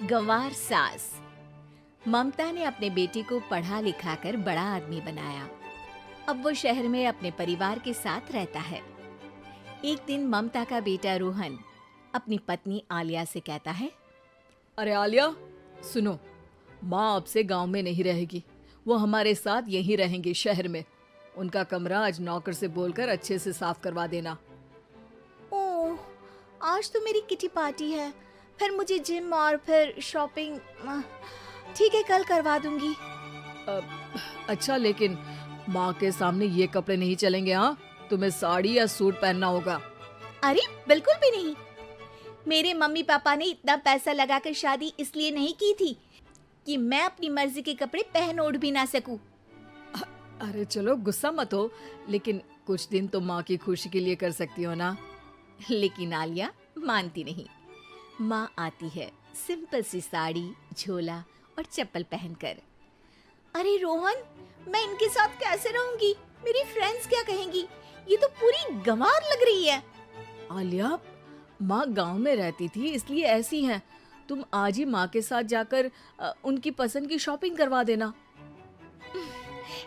गंवार सास। ममता ने अपने बेटे को पढ़ा लिखा कर बड़ा आदमी बनाया। अब वो शहर में अपने परिवार के साथ रहता है। एक दिन ममता का बेटा रोहन अपनी पत्नी आलिया से कहता है, अरे आलिया, सुनो, माँ अब से गांव में नहीं रहेगी। वो हमारे साथ यहीं रहेंगी शहर में। उनका कमरा आज नौकर से बोलकर अच्छे से साफ करवा देना। ओह, आज तो मेरी किटी पार्टी है, फिर मुझे जिम और फिर शॉपिंग। ठीक है, कल करवा दूंगी। अच्छा, लेकिन माँ के सामने ये कपड़े नहीं चलेंगे। हाँ, तुम्हें साड़ी या सूट पहनना होगा। अरे बिल्कुल भी नहीं। मेरे मम्मी पापा ने इतना पैसा लगाकर शादी इसलिए नहीं की थी कि मैं अपनी मर्जी के कपड़े पहन ओढ़ भी ना सकूं। अरे चलो, गुस्सा मत हो, लेकिन कुछ दिन तो माँ की खुशी के लिए कर सकती हो ना। लेकिन आलिया मानती नहीं। माँ आती है सिंपल सी साड़ी, झोला और चप्पल पहनकर। अरे रोहन, मैं इनके साथ कैसे रहूंगी? मेरी फ्रेंड्स क्या कहेंगी? ये तो पूरी गंवार लग रही है। आलिया, माँ गांव में रहती थी इसलिए ऐसी हैं। तुम आज ही माँ के साथ जाकर उनकी पसंद की शॉपिंग करवा देना।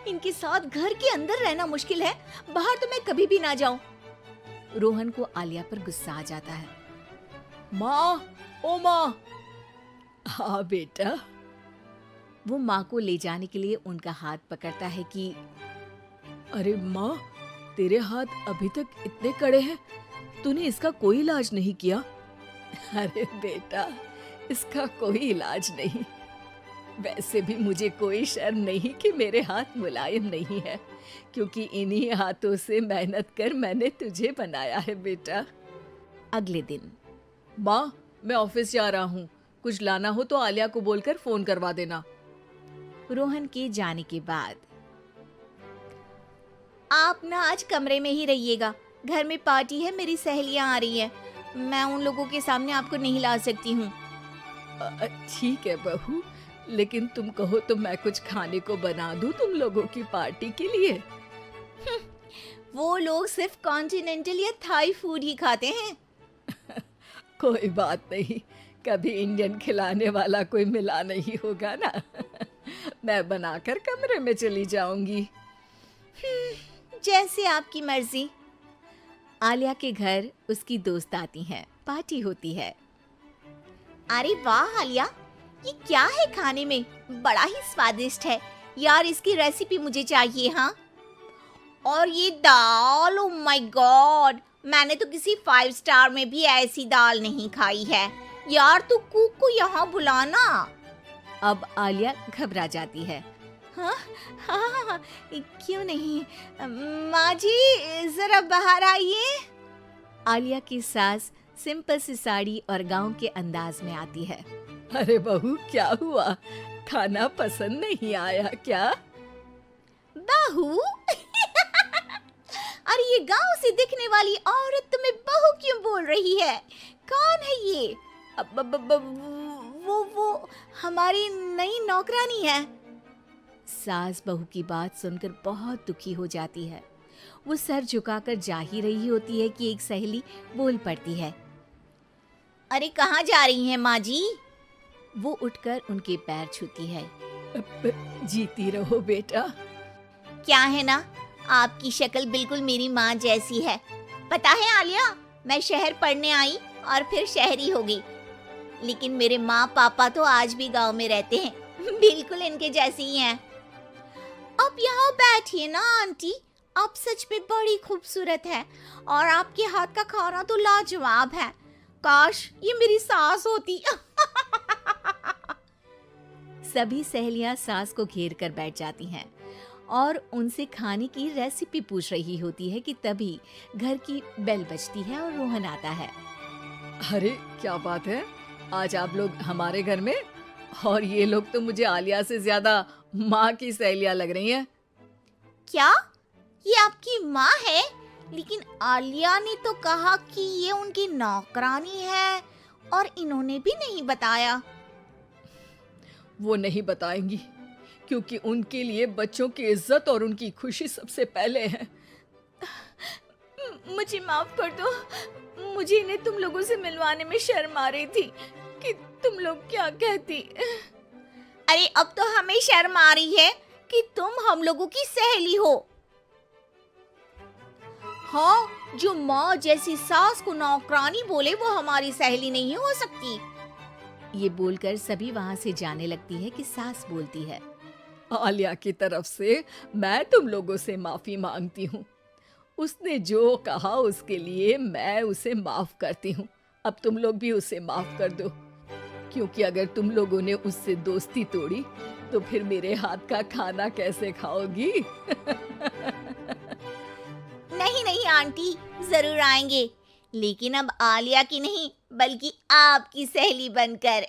इनके साथ घर के अंदर रहना मुश्किल है, बाहर तो मैं कभी भी ना जाऊं। रोहन को आलिया पर गुस्सा आ जाता है। माँ, ओ माँ। हाँ बेटा। वो माँ को ले जाने के लिए उनका हाथ पकड़ता है कि अरे माँ, तेरे हाथ अभी तक इतने कड़े हैं, तूने इसका कोई इलाज नहीं किया? अरे बेटा, इसका कोई इलाज नहीं। वैसे भी मुझे कोई शर्म नहीं कि मेरे हाथ मुलायम नहीं है, क्योंकि इन्हीं हाथों से मेहनत कर मैंने तुझे बनाया है बेटा। अगले दिन। माँ, मैं ऑफिस जा रहा हूँ। कुछ लाना हो तो आलिया को बोलकर फोन करवा देना। रोहन के जाने के बाद, आप ना आज कमरे में ही रहिएगा, घर में पार्टी है, मेरी सहेलियां आ रही हैं, मैं उन लोगों के सामने आपको नहीं ला सकती हूँ। ठीक है बहू, लेकिन तुम कहो तो मैं कुछ खाने को बना दूं तुम लोगों की पार्टी के लिए। वो लोग सिर्फ कॉन्टिनेंटल या थाई फूड ही खाते हैं। कोई बात नहीं, कभी इंडियन खिलाने वाला कोई मिला नहीं होगा ना। मैं बनाकर कमरे में चली जाऊंगी। जैसे आपकी मर्जी। आलिया के घर उसकी दोस्त आती हैं, पार्टी होती है। अरे वाह आलिया, ये क्या है खाने में? बड़ा ही स्वादिष्ट है यार, इसकी रेसिपी मुझे चाहिए। हाँ, और ये दाल, ओ माय गॉड, मैंने तो किसी 5 स्टार में भी ऐसी दाल नहीं खाई है यार। तू कुक को यहाँ बुलाना। अब आलिया घबरा जाती है। हाँ हाँ हाँ, क्यों नहीं। माँ जी, जरा बाहर आइए। आलिया की सास सिंपल सी साड़ी और गांव के अंदाज में आती है। अरे बहू, क्या हुआ? खाना पसंद नहीं आया क्या? बहू? अरे ये गांव से दिखने वाली औरत तुम्हें बहू क्यों बोल रही है? कौन है ये? वो हमारी नई नौकरानी है। सास बहू की बात सुनकर बहुत दुखी हो जाती है। वो सर झुकाकर जा ही रही होती है कि एक सहेली बोल पड़ती है। अरे कहाँ जा रही हैं माँ जी? वो उठकर उनके पैर छूती है। जीती रहो बेटा। क्या है ना, आपकी शक्ल बिल्कुल मेरी माँ जैसी है। पता है आलिया, मैं शहर पढ़ने आई और फिर शहरी हो गई, लेकिन मेरे माँ पापा तो आज भी गांव में रहते हैं, बिल्कुल इनके जैसे ही हैं। आप यहाँ बैठिए ना आंटी, आप सच में बड़ी खूबसूरत है और आपके हाथ का खाना तो लाजवाब है। काश ये मेरी सास होती। सभी सहेलियां सास को घेर कर बैठ जाती हैं और उनसे खाने की रेसिपी पूछ रही होती है कि तभी घर की बेल बजती है और रोहन आता है। अरे क्या बात है, आज आप लोग हमारे घर में? और ये लोग तो मुझे आलिया से ज्यादा माँ की सहेलियां लग रही हैं। क्या ये आपकी माँ है? लेकिन आलिया ने तो कहा कि ये उनकी नौकरानी है और इन्होंने भी नहीं बताया। वो नहीं बताएंगी, क्योंकि उनके लिए बच्चों की इज्जत और उनकी खुशी सबसे पहले है। मुझे माफ कर दो, मुझे इन्हें तुम लोगों से मिलवाने में शर्म आ रही थी कि तुम लोग क्या कहती? अरे अब तो हमें शर्म आ रही है कि तुम हम लोगों की सहेली हो। हाँ, जो माँ जैसी सास को नौकरानी बोले वो हमारी सहेली नहीं हो सकती। ये बोलकर सभी वहाँ से जाने लगती है कि सास बोलती है, आलिया की तरफ से मैं तुम लोगों से माफी मांगती हूँ। उसने जो कहा उसके लिए मैं उसे माफ करती हूँ। अब तुम लोग भी उसे माफ कर दो, क्योंकि अगर तुम लोगों ने उससे दोस्ती तोड़ी तो फिर मेरे हाथ का खाना कैसे खाओगी? नहीं नहीं आंटी, जरूर आएंगे, लेकिन अब आलिया की नहीं बल्कि आपकी सहेली बनकर।